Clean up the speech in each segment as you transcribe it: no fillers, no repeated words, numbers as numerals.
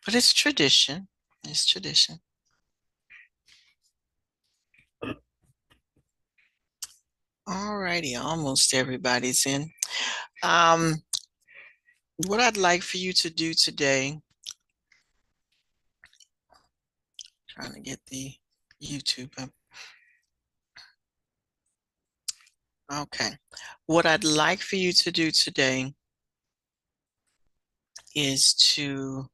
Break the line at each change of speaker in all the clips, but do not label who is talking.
but it's tradition. It's tradition. All righty, almost everybody's in. Um, what I'd like for you to do today, trying to get the YouTube up. Okay. What I'd like for you to do today is to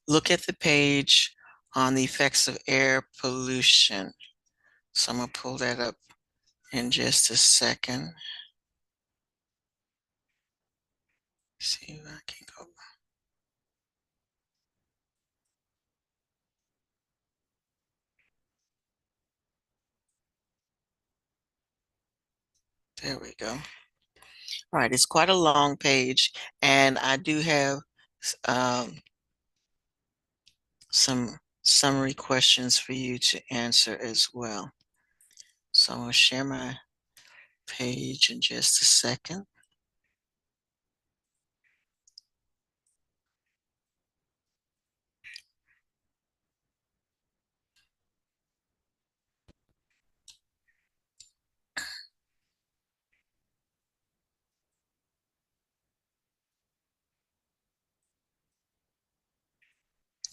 look at the page on the effects of air pollution. So I'm going to pull that up in just a second. See if I can go. There we go. All right, it's quite a long page, and I do have um, some summary questions for you to answer as well. So I'm going to share my page in just a second.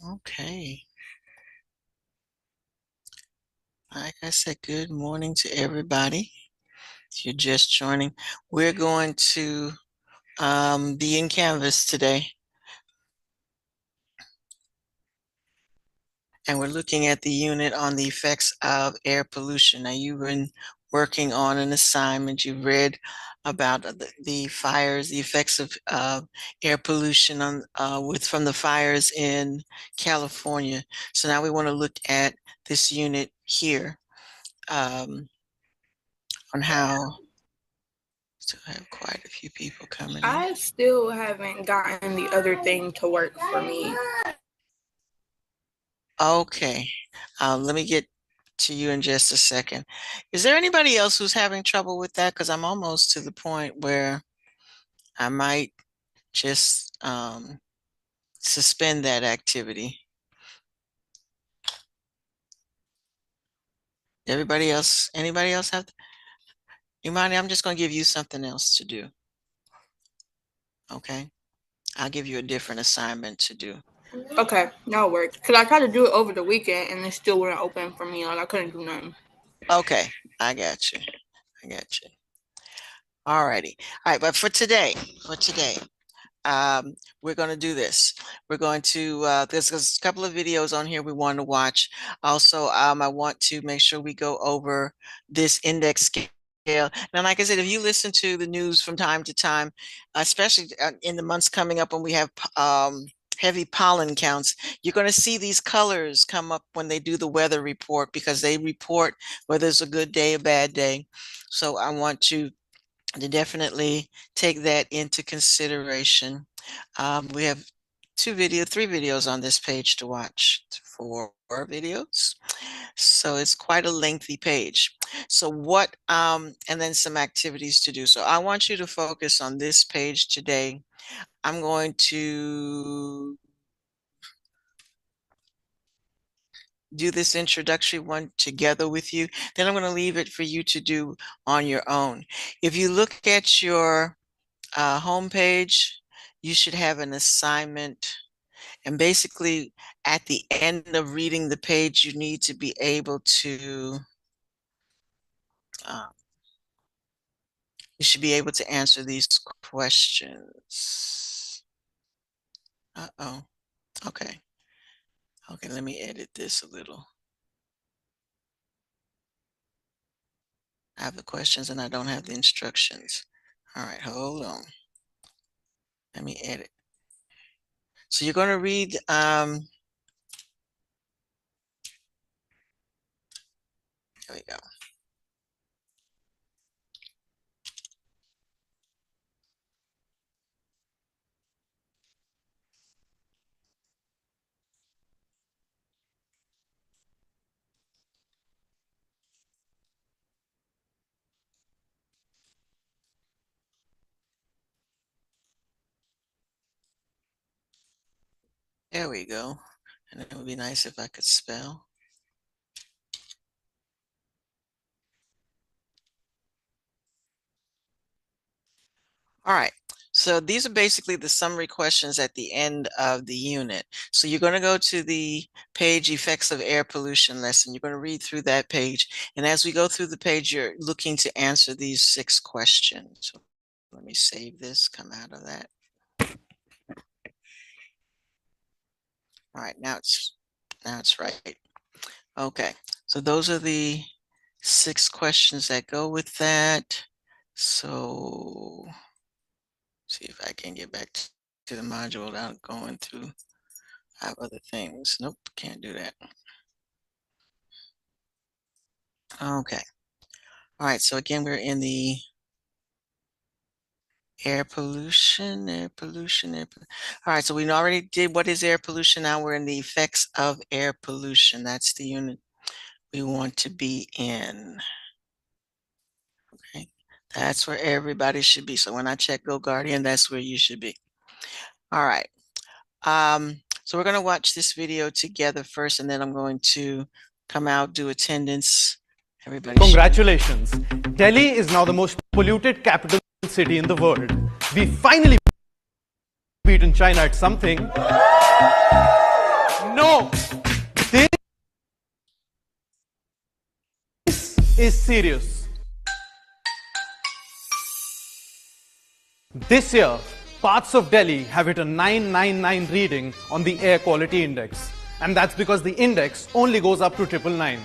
Okay. Like I said, good morning to everybody. If you're just joining, we're going to be in Canvas today. And we're looking at the unit on the effects of air pollution. Now, you've been working on an assignment. You read about the fires, the effects of air pollution from the fires in California. So now we want to look at this unit here on how. Still have quite a few people coming in.
I still haven't gotten the other thing to work for me.
Okay, let me get to you in just a second. Is there anybody else who's having trouble with that? Because I'm almost to the point where I might just suspend that activity. Anybody else have, Imani, I'm just going to give you something else to do. Okay, I'll give you a different assignment to do.
Okay, that'll work. Because I tried to do it over the weekend and it still wouldn't open for me. Like, I couldn't do nothing.
Okay, I got you. I got you. All righty. All right, but for today, we're going to do this. We're going to, there's a couple of videos on here we want to watch. Also, I want to make sure we go over this index scale. Now, like I said, if you listen to the news from time to time, especially in the months coming up when we have heavy pollen counts, you're going to see these colors come up when they do the weather report because they report whether it's a good day, a bad day. So I want to definitely take that into consideration. We have three videos on this page to watch, four videos. So it's quite a lengthy page. So and then some activities to do. So I want you to focus on this page today. I'm going to do this introductory one together with you. Then I'm going to leave it for you to do on your own. If you look at your homepage, you should have an assignment. And basically, at the end of reading the page, you need to be able to, uh, you should be able to answer these questions. Uh-oh. Okay. Okay, let me edit this a little. I have the questions and I don't have the instructions. All right, hold on. Let me edit. So you're going to read, there we go. There we go. And it would be nice if I could spell. All right. So these are basically the summary questions at the end of the unit. So you're going to go to the page Effects of Air Pollution lesson. You're going to read through that page. And as we go through the page, you're looking to answer these 6 questions. So let me save this, come out of that. All right, now it's right. Okay, so those are the 6 questions that go with that. So see if I can get back to the module without going through. I have other things. Nope, can't do that. Okay. All right, so again, we're in the air pollution. All right, so we already did what is air pollution. Now we're in the effects of air pollution. That's the unit we want to be in. Okay, that's where everybody should be. So when I check Go Guardian, that's where you should be. All right. So we're going to watch this video together first, and then I'm going to come out, do attendance. Everybody.
Congratulations. Delhi is now the most polluted capital city in the world. We finally beaten China at something. No. This is serious. This year, parts of Delhi have hit a 999 reading on the air quality index. And that's because the index only goes up to 999.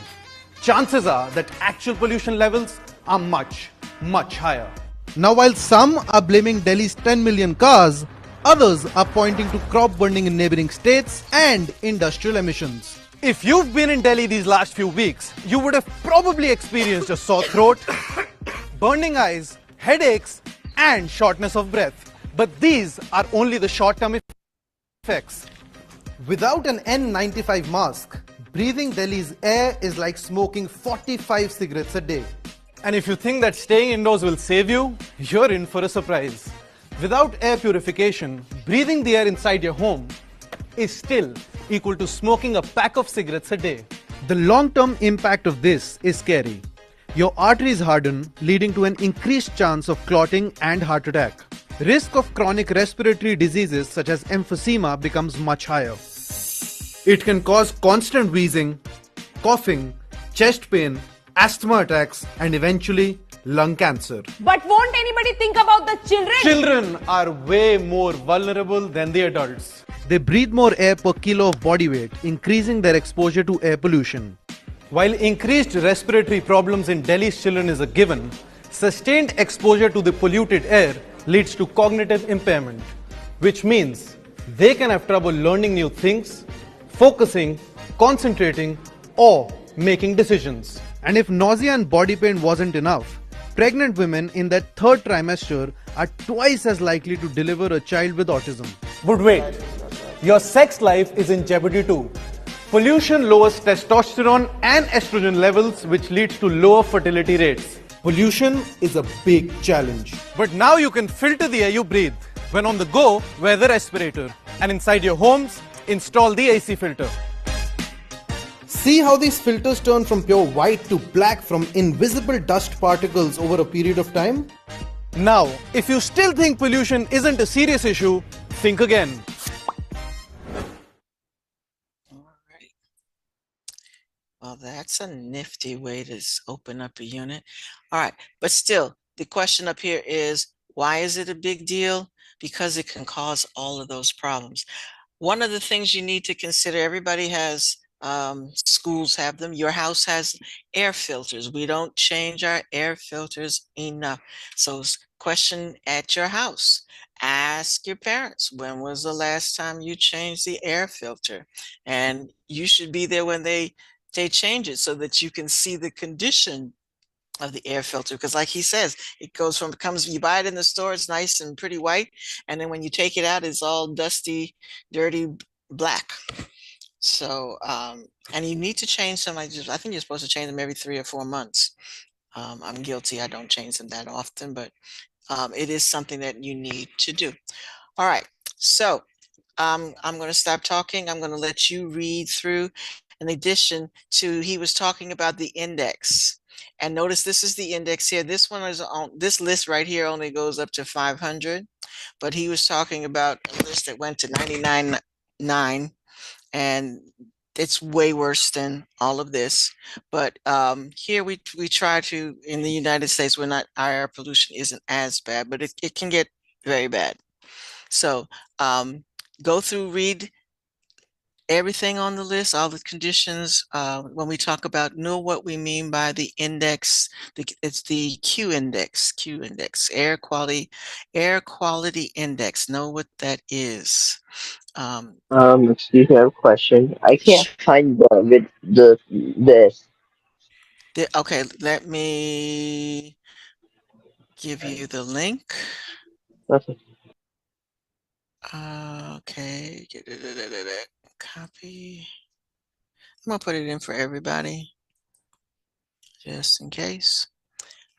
Chances are that actual pollution levels are much, much higher.
Now, while some are blaming Delhi's 10 million cars, others are pointing to crop burning in neighboring states and industrial emissions.
If you've been in Delhi these last few weeks, you would have probably experienced a sore throat, burning eyes, headaches, and shortness of breath. But these are only the short-term effects.
Without an N95 mask, breathing Delhi's air is like smoking 45 cigarettes a day.
And if you think that staying indoors will save you, you're in for a surprise. Without air purification, breathing the air inside your home is still equal to smoking a pack of cigarettes a day.
The long-term impact of this is scary. Your arteries harden, leading to an increased chance of clotting and heart attack. Risk of chronic respiratory diseases such as emphysema becomes much higher. It can cause constant wheezing, coughing, chest pain, asthma attacks, and eventually lung cancer.
But won't anybody think about the children?
Children are way more vulnerable than the adults.
They breathe more air per kilo of body weight, increasing their exposure to air pollution.
While increased respiratory problems in Delhi's children is a given, sustained exposure to the polluted air leads to cognitive impairment, which means they can have trouble learning new things, focusing, concentrating, or making decisions.
And if nausea and body pain wasn't enough, pregnant women in their 3rd trimester are twice as likely to deliver a child with autism.
But wait, your sex life is in jeopardy too. Pollution lowers testosterone and estrogen levels, which leads to lower fertility rates.
Pollution is a big challenge.
But now you can filter the air you breathe. When on the go, wear the respirator. And inside your homes, install the AC filter.
See how these filters turn from pure white to black from invisible dust particles over a period of time?
Now, if you still think pollution isn't a serious issue, think again.
Well, that's a nifty way to open up a unit. All right, but still, the question up here is, why is it a big deal? Because it can cause all of those problems. One of the things you need to consider, everybody has, schools have them, your house has air filters. We don't change our air filters enough. So question at your house. Ask your parents, when was the last time you changed the air filter? And you should be there when they change it so that you can see the condition of the air filter, because like he says, it goes from, you buy it in the store, it's nice and pretty white, and then when you take it out, it's all dusty, dirty black. So and you need to change them. I think you're supposed to change them every 3 or 4 months. I'm guilty, I don't change them that often, but it is something that you need to do. All right, so I'm going to stop talking. I'm going to let you read through. In addition to, he was talking about the index. And notice this is the index here. This one is on this list right here only goes up to 500, but he was talking about a list that went to 99.9, and it's way worse than all of this. But here we try to, in the United States, we're not, our air pollution isn't as bad, but it can get very bad. So go through, read everything on the list, all the conditions. When we talk about, know what we mean by the index. It's the Q index, air quality index. Know what that is.
Excuse me, I have a question. I can't
sh-
find this.
okay, let me give you the link.
Okay.
Okay, copy. I'm gonna put it in for everybody, just in case.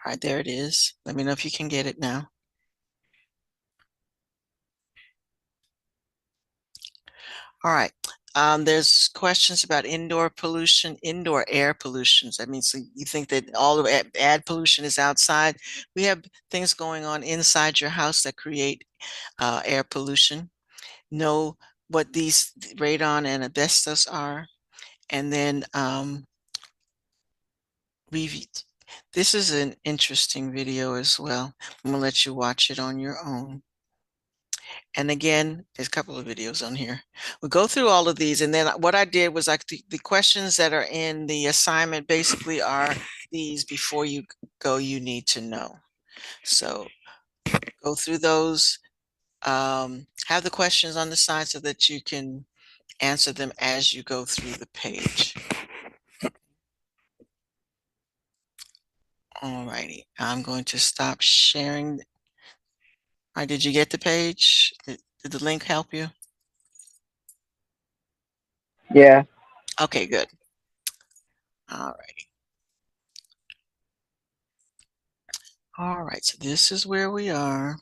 All right, there it is. Let me know if you can get it now. All right. There's questions about indoor pollution, indoor air pollution. That means, so you think that all of air pollution is outside. We have things going on inside your house that create air pollution. Know what these radon and asbestos are. And then we've, this is an interesting video as well. I'm gonna let you watch it on your own. And again, there's a couple of videos on here. We go through all of these, and then what I did was, like, the questions that are in the assignment basically are these: before you go, you need to know. So go through those, have the questions on the side so that you can answer them as you go through the page. All righty, I'm going to stop sharing. All right, did you get the page? Did the link help you?
Yeah.
Okay, good. All right. All right, so this is where we are.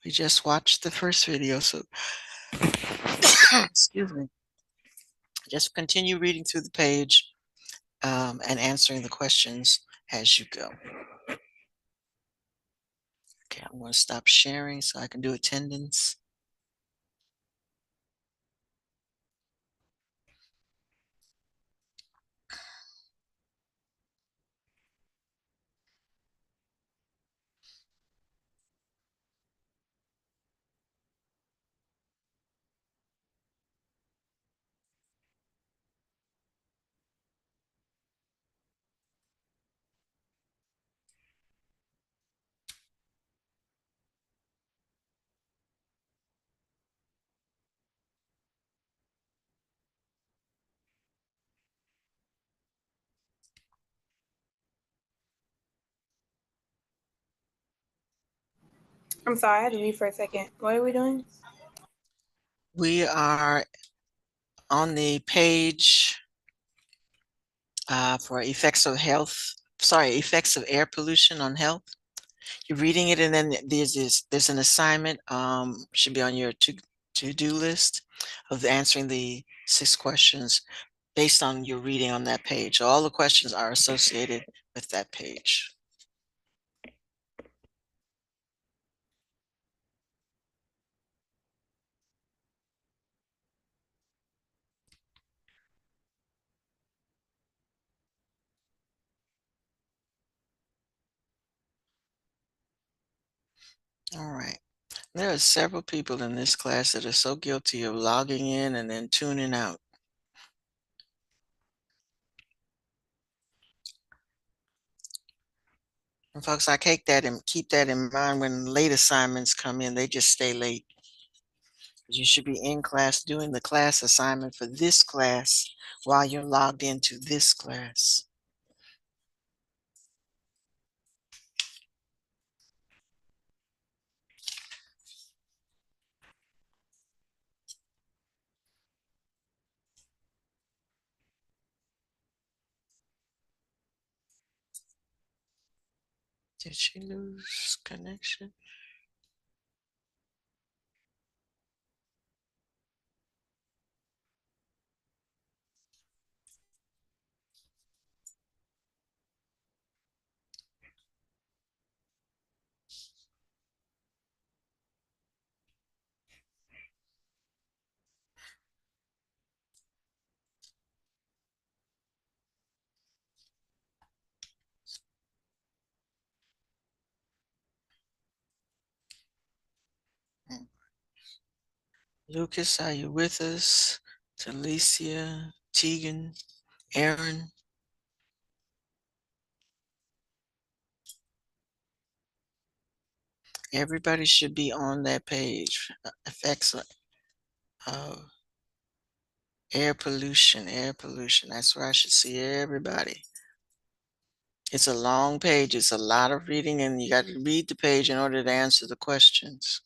We just watched the first video, so excuse me. Just continue reading through the page and answering the questions as you go. Okay, I'm going to stop sharing so I can do attendance.
I'm sorry, I had to leave for a second. What are we doing?
We are on the page for effects of effects of air pollution on health. You're reading it, and then there's an assignment, should be on your to-do list, of answering the 6 questions based on your reading on that page. So all the questions are associated with that page. All right. There are several people in this class that are so guilty of logging in and then tuning out. And folks, I take that and keep that in mind when late assignments come in. They just stay late. You should be in class doing the class assignment for this class while you're logged into this class. Did she lose connection? Lucas, are you with us? Talicia, Tegan, Aaron. Everybody should be on that page. Excellent. Air pollution, air pollution. That's where I should see everybody. It's a long page. It's a lot of reading, and you got to read the page in order to answer the questions.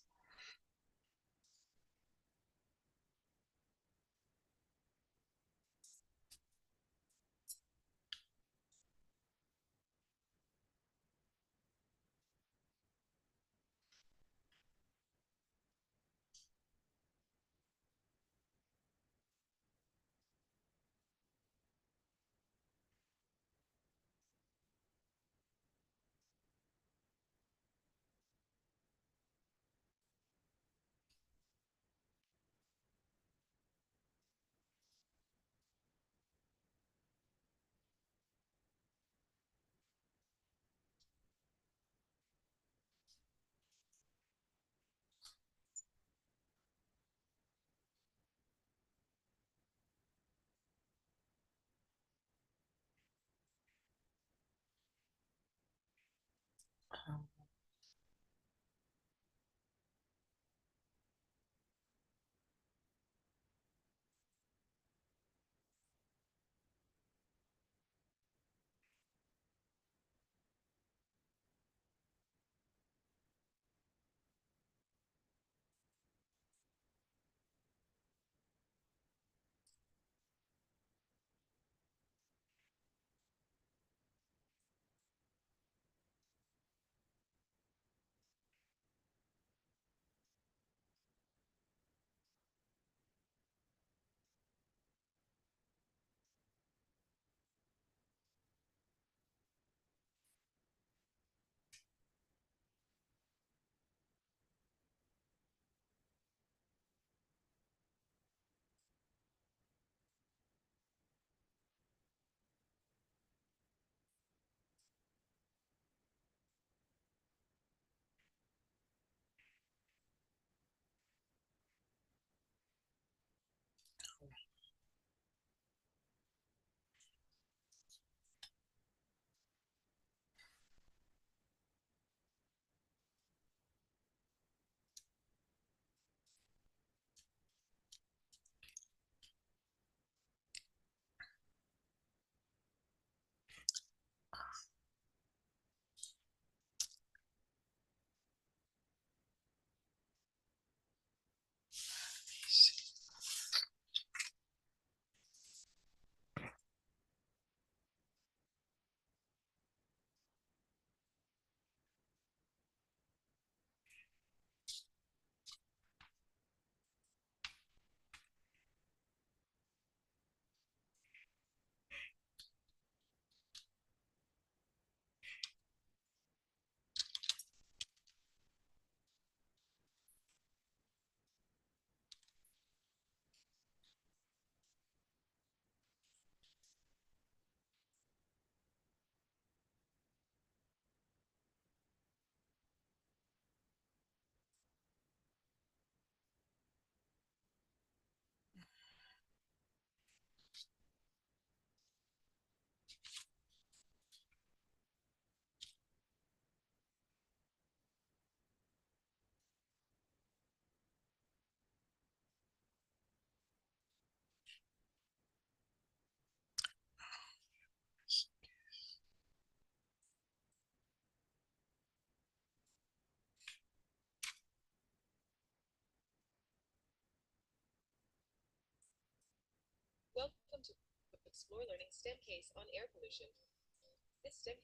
Welcome to Explore Learning STEM case on air pollution. This STEM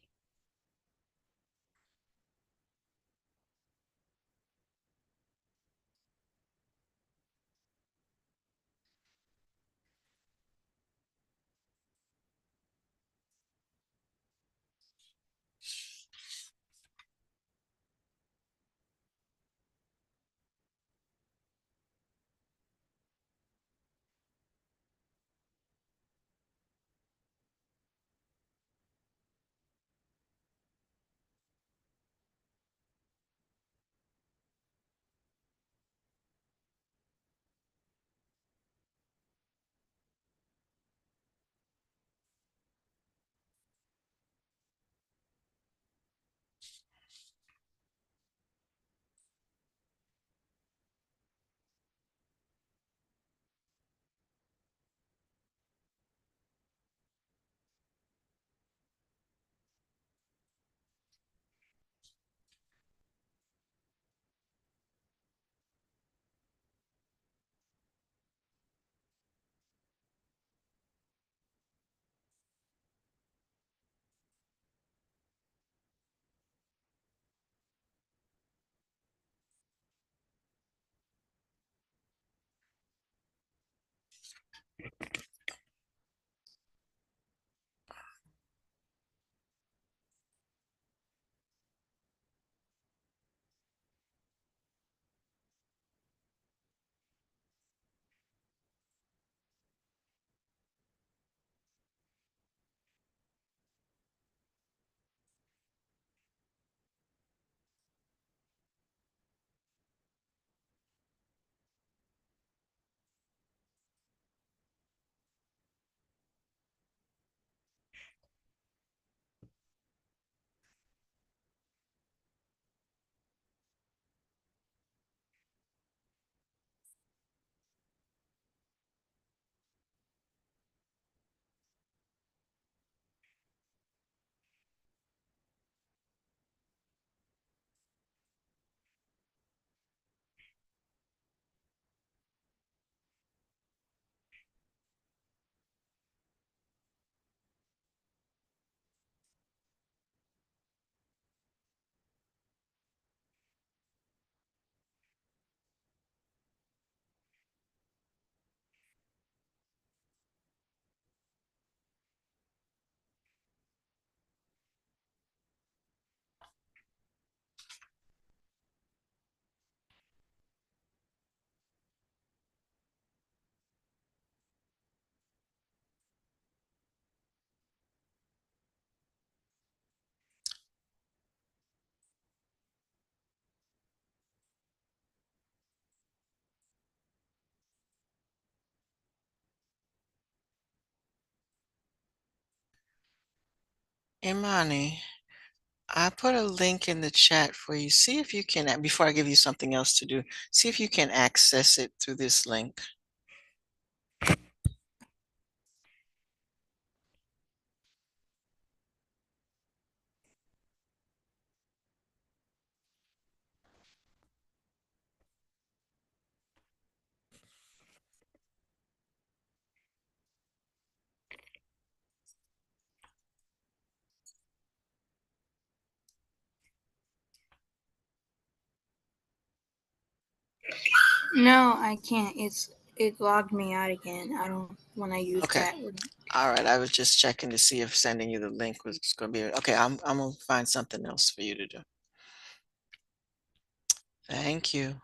Imani, I put a link in the chat for you. See if you can, before I give you something else to do, see if you can access it through this link.
No, I can't. It logged me out again. I don't when I use
Okay.
that.
All right. I was just checking to see if sending you the link was going to be okay. I'm gonna find something else for you to do. Thank you.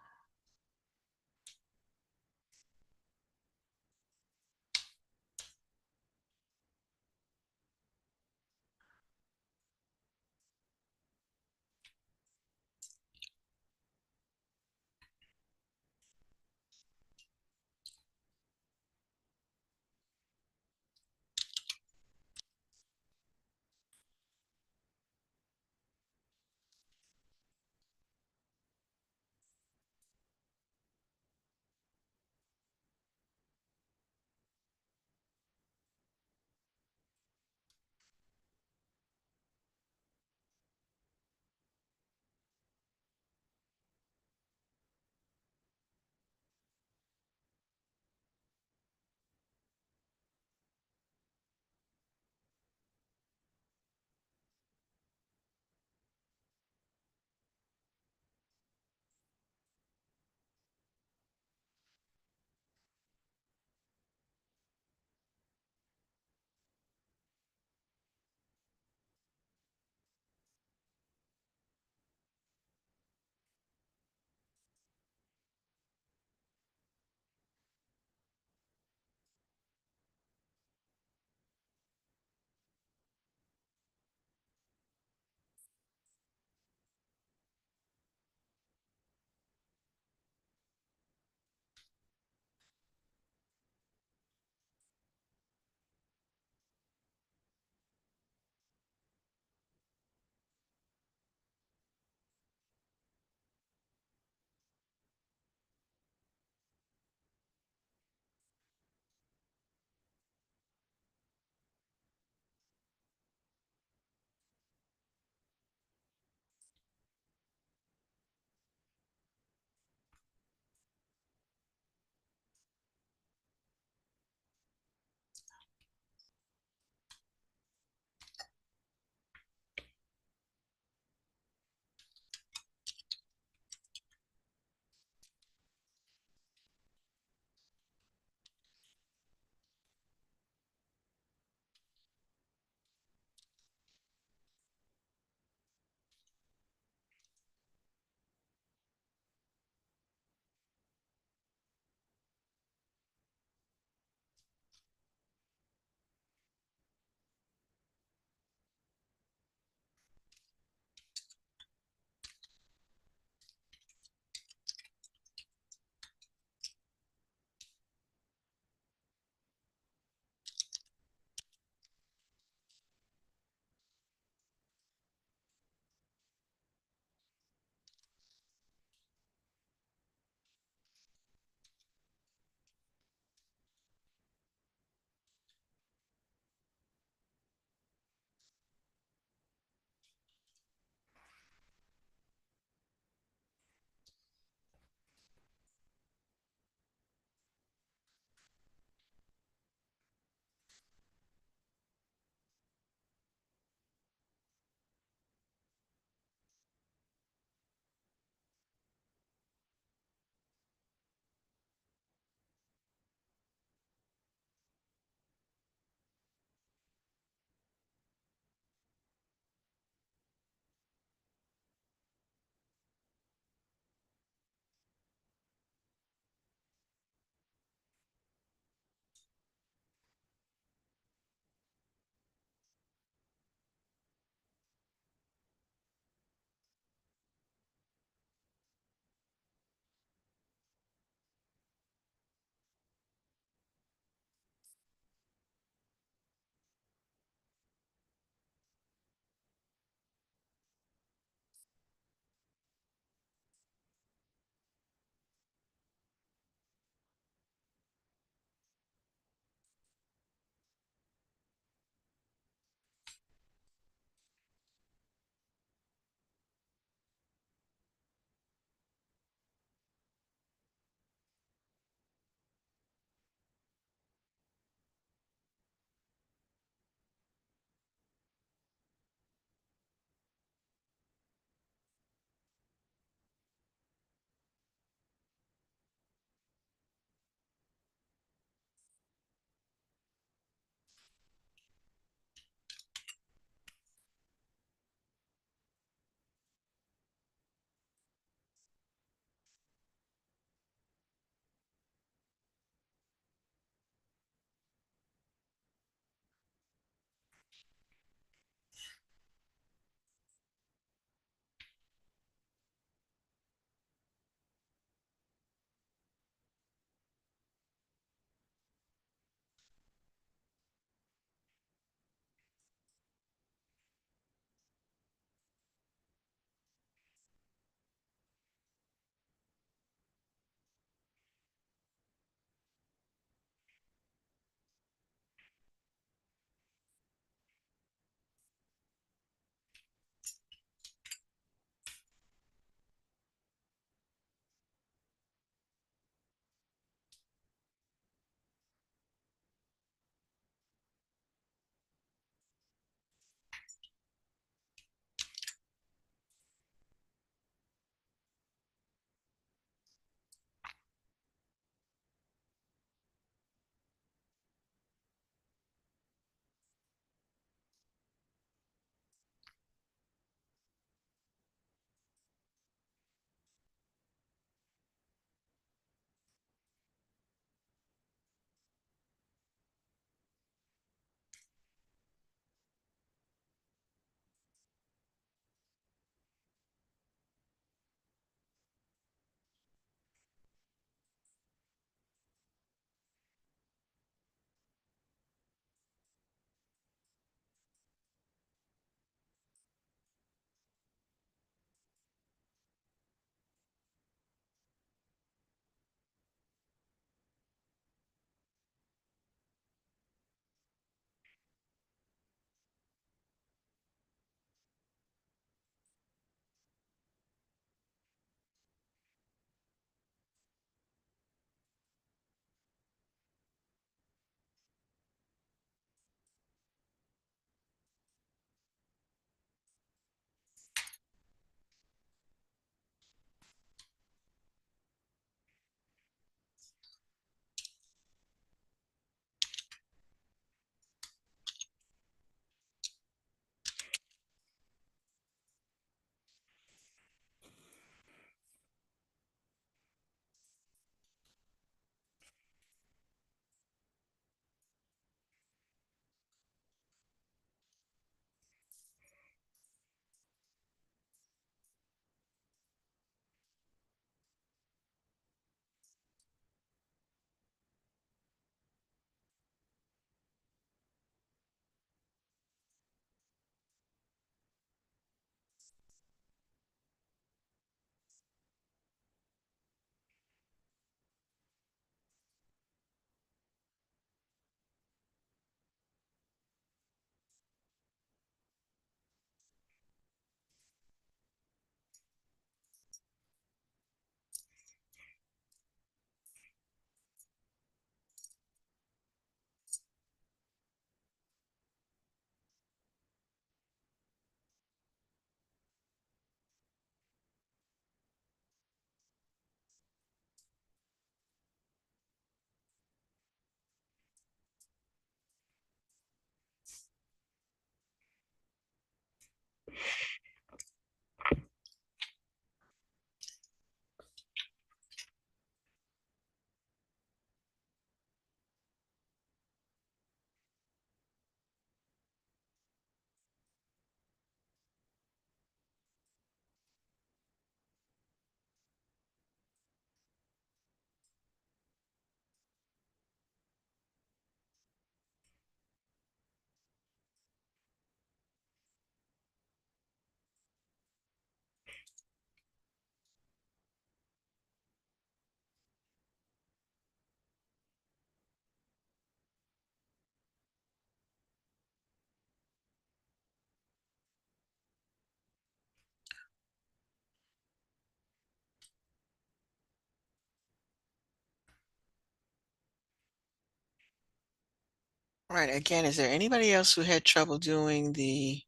All right, again, is there anybody else who had trouble doing the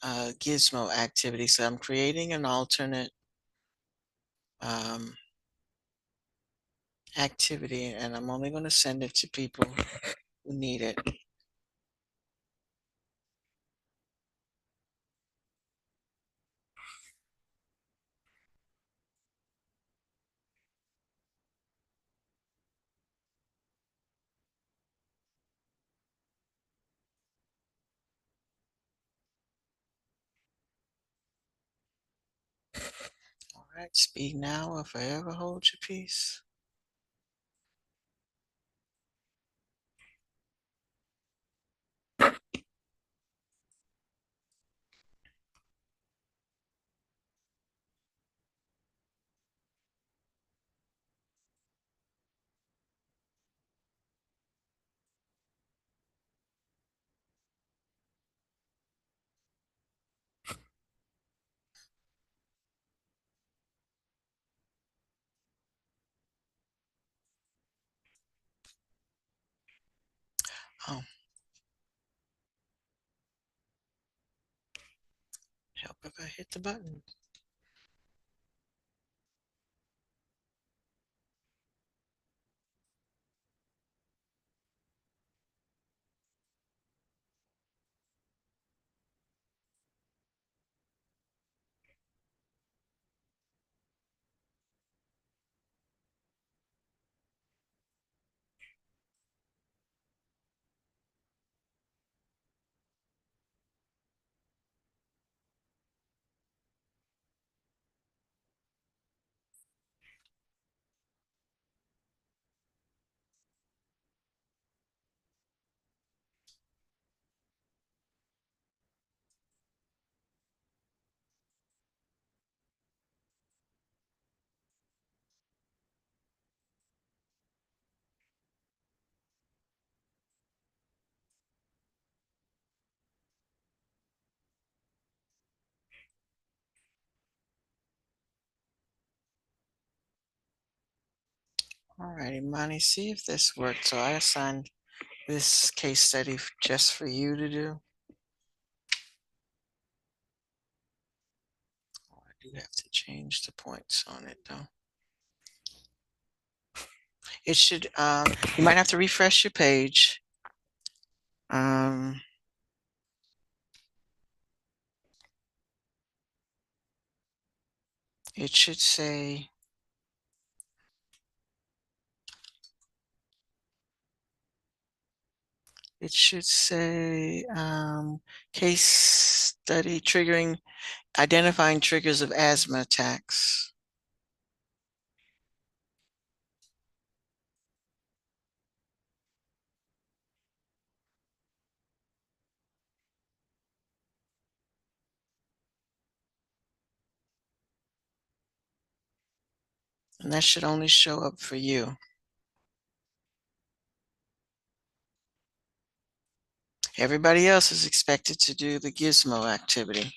gizmo activity? So I'm creating an alternate um, activity, and I'm only going to send it to people who need it. All right, speak now or forever hold your peace. Oh, help if I hit the button. All right, Imani, see if this worked. So I assigned this case study just for you to do. Oh, I do have to change the points on it though. It should, you might have to refresh your page. It should say, case study triggering, identifying triggers of asthma attacks. And that should only show up for you. Everybody else is expected to do the gizmo activity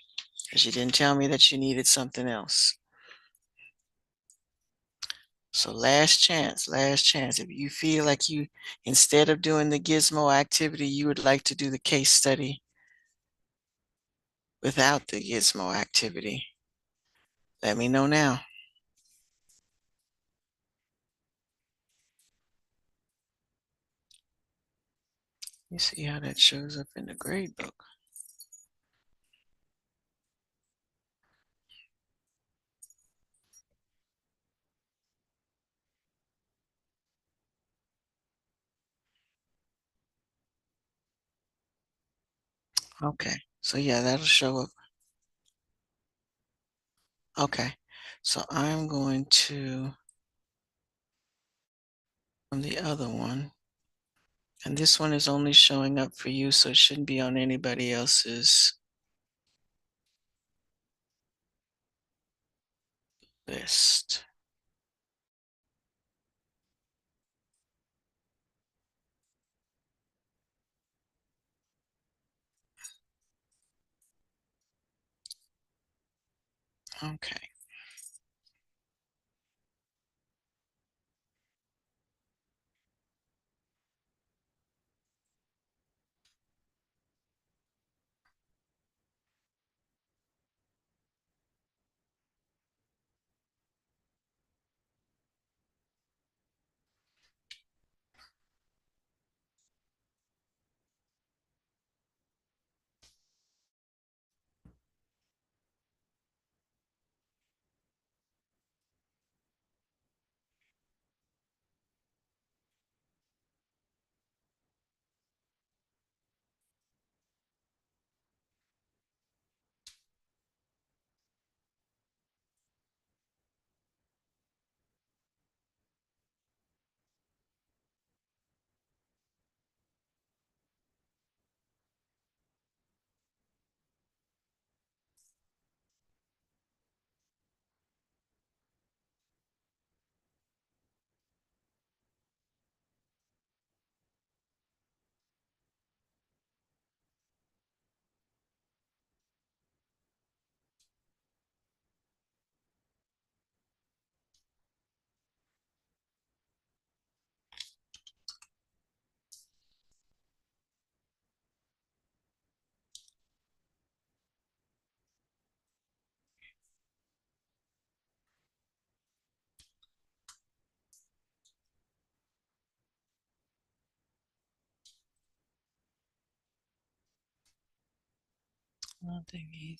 because you didn't tell me that you needed something else. So last chance, last chance. If you feel like you, instead of doing the gizmo activity, you would like to do the case study without the gizmo activity, let me know now. You see how that shows up in the grade book. Okay, so yeah, that'll show up. Okay, so I'm going to on the other one, and this one is only showing up for you, so it shouldn't be on anybody else's list. Okay. Nothing either.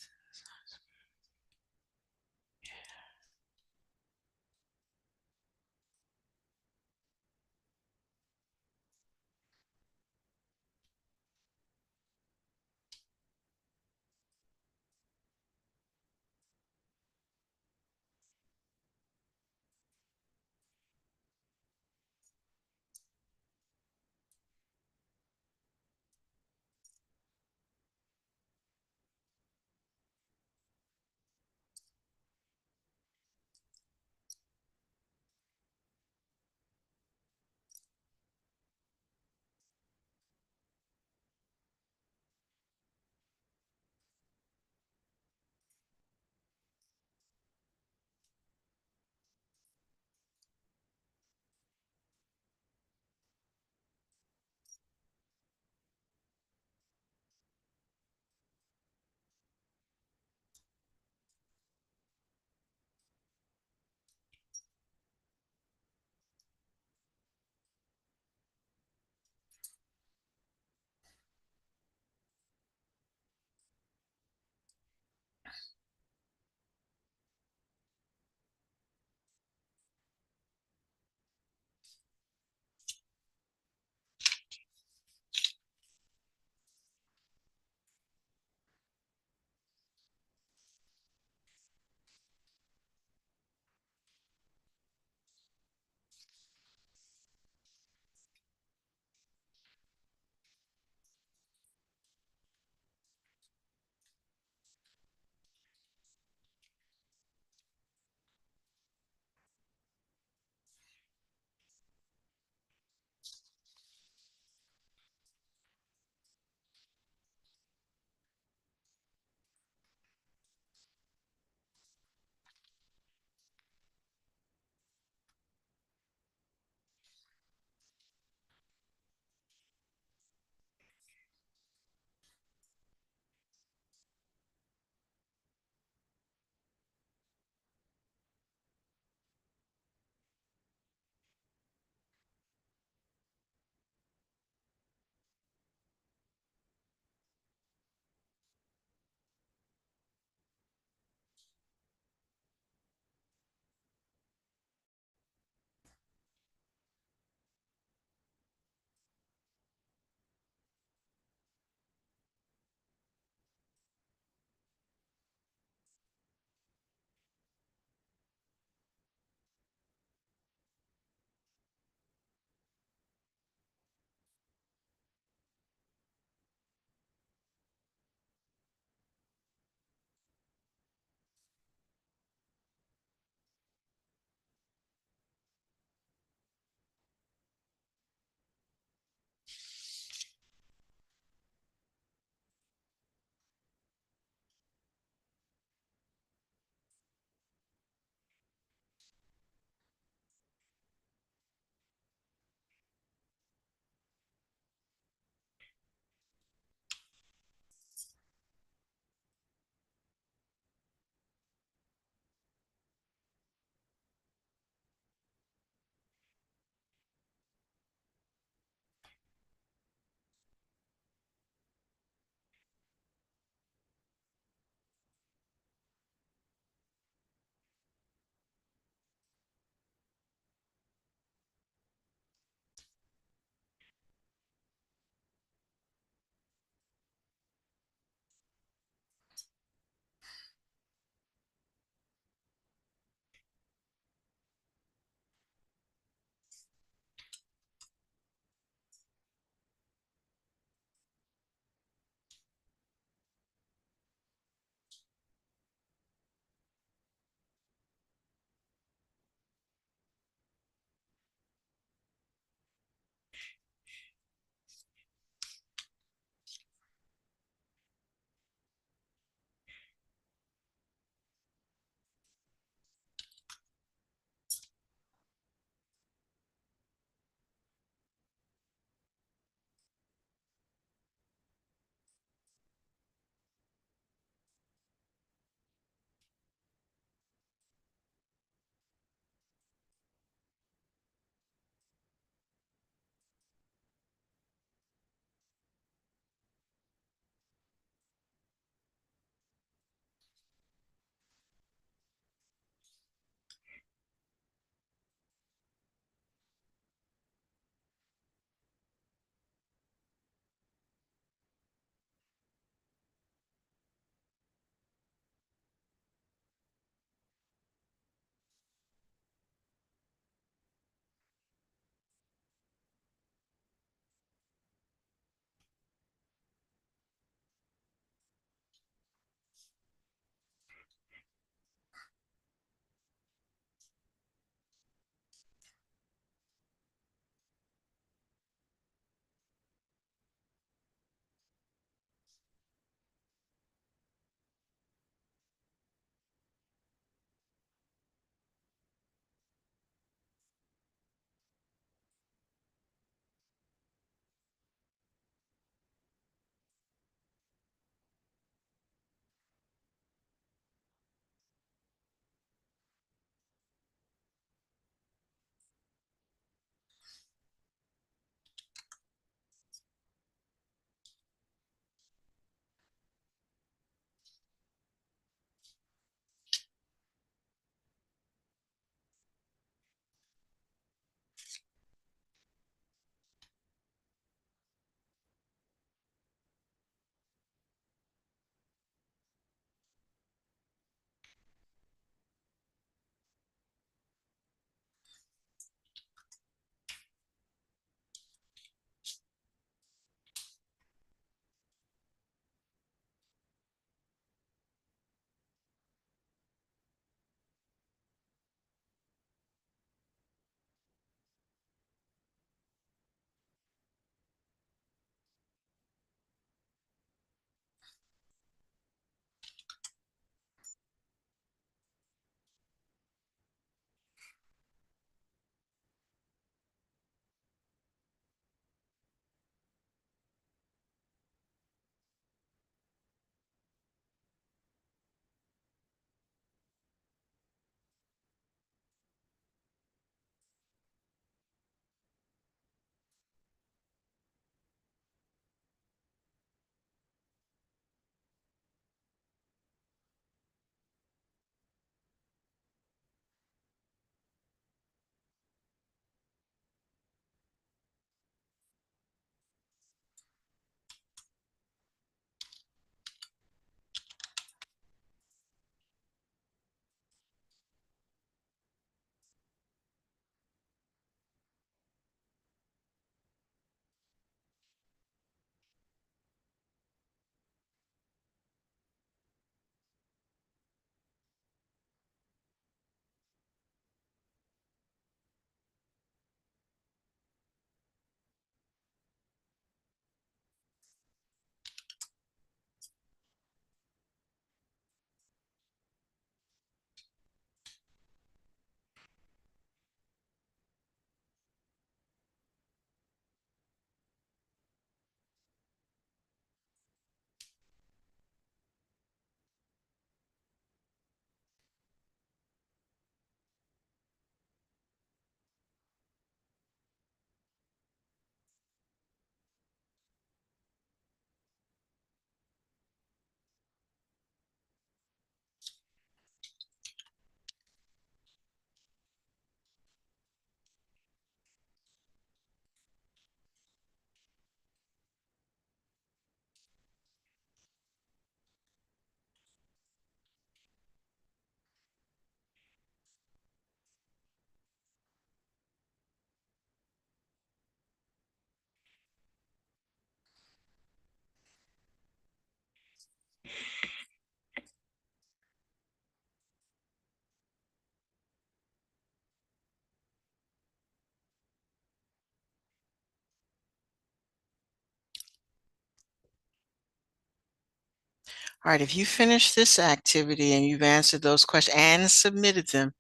All right, if you finish this activity and you've answered those questions and submitted them,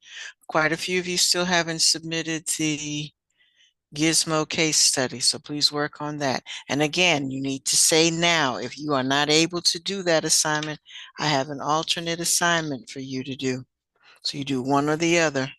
quite a few of you still haven't submitted the Gizmo case study, so please work on that. And again, you need to say now, if you are not able to do that assignment, I have an alternate assignment for you to do. So you do one or the other.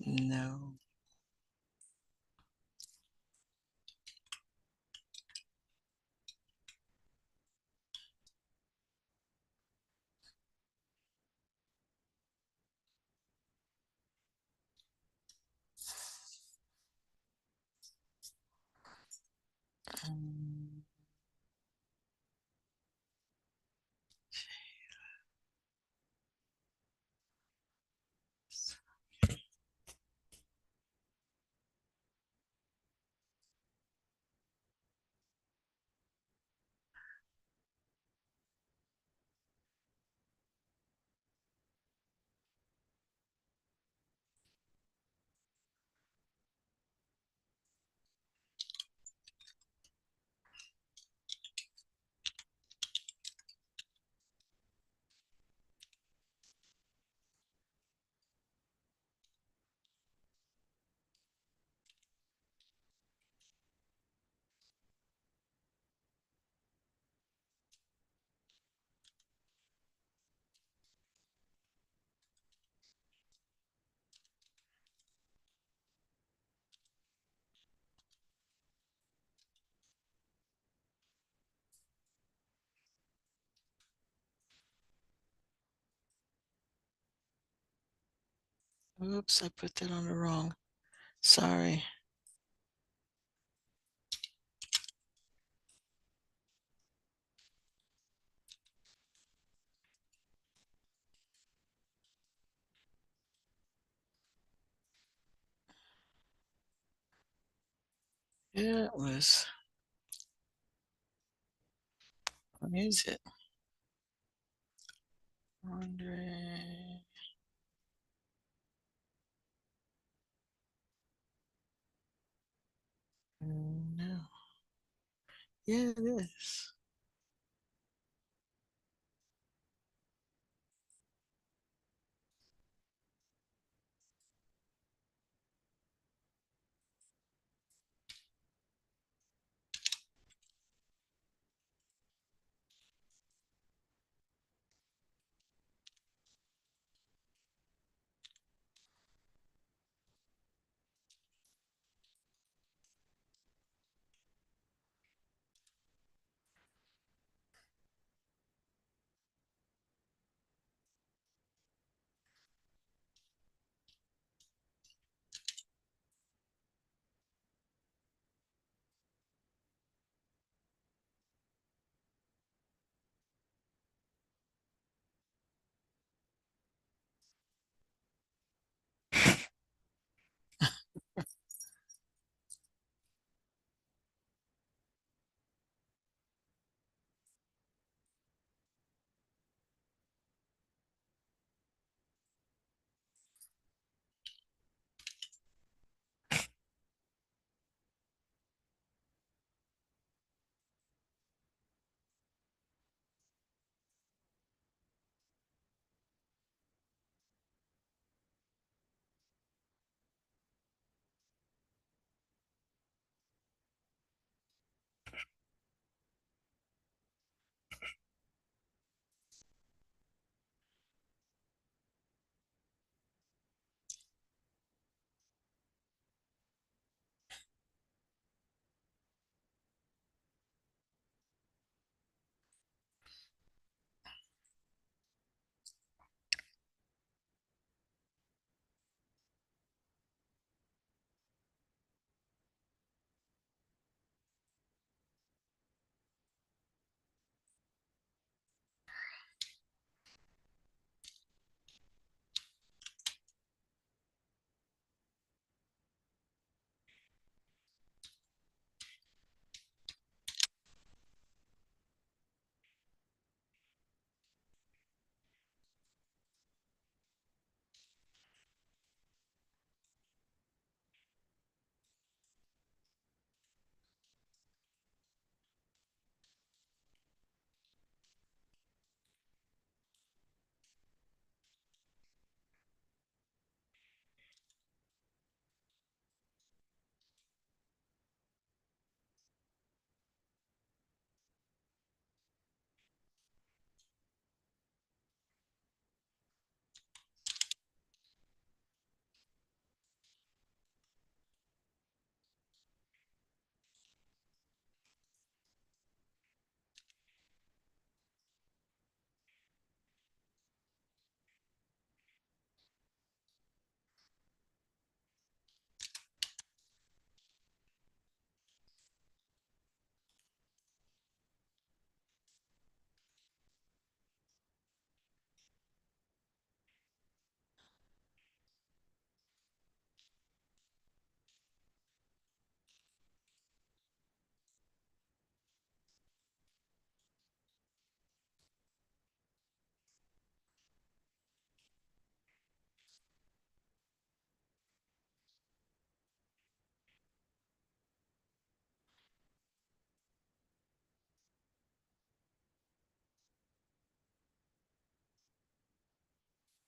No. Mm, Oops, I put that on the wrong. Sorry. Yeah, it was. What is it? Andre. No. Yeah, it is.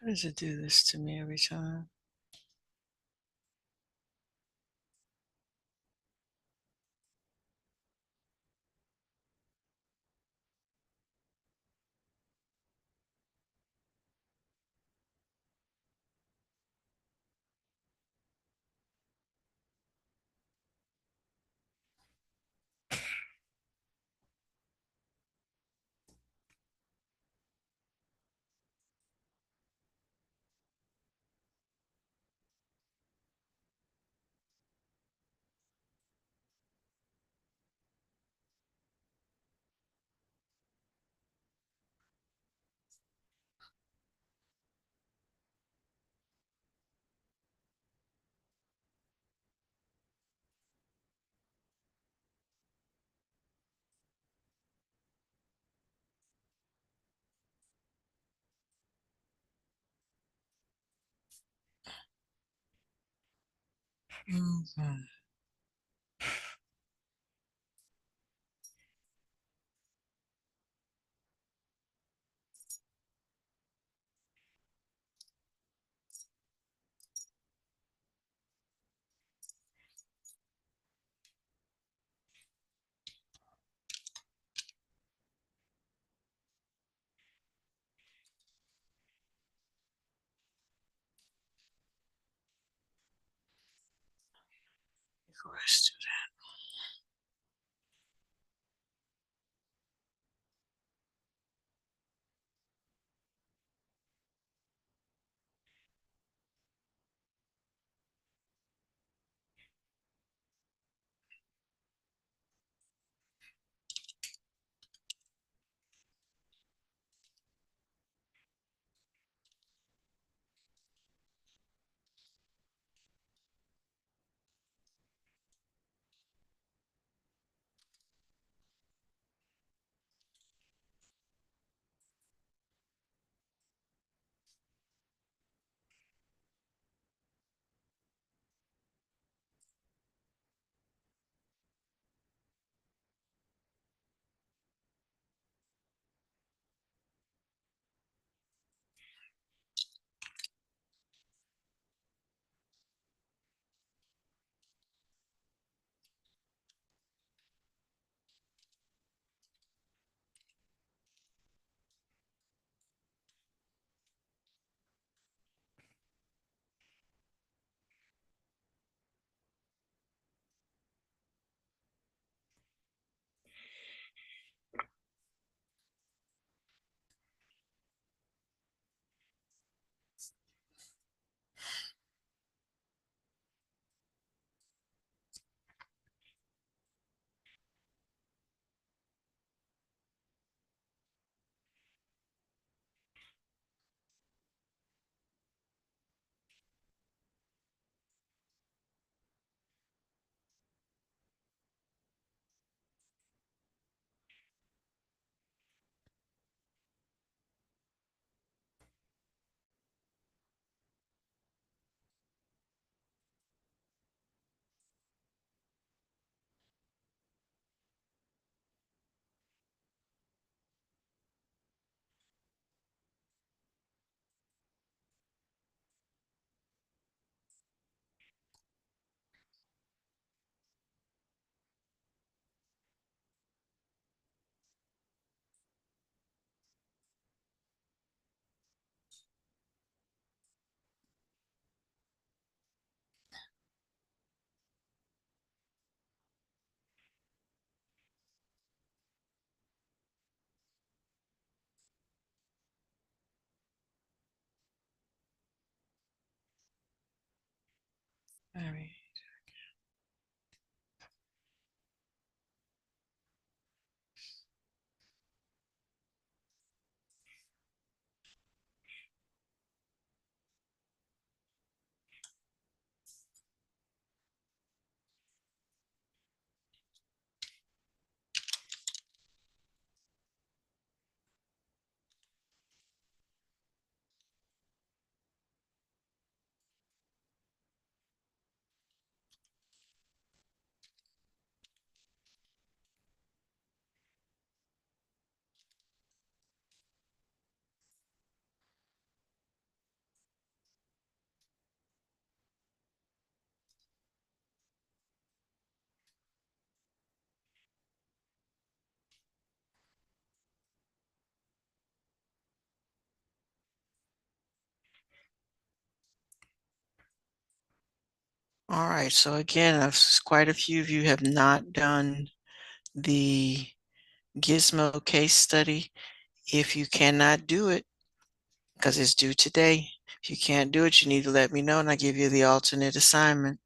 Why does it do this to me every time? Mhm. Let's do All right. All right, so again, quite a few of you have not done the Gizmo case study. If you cannot do it, because it's due today, if you can't do it, you need to let me know and I give you the alternate assignment.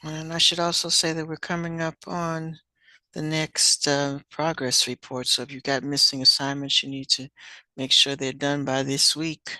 And I should also say that we're coming up on the next progress report. So if you've got missing assignments, you need to make sure they're done by this week.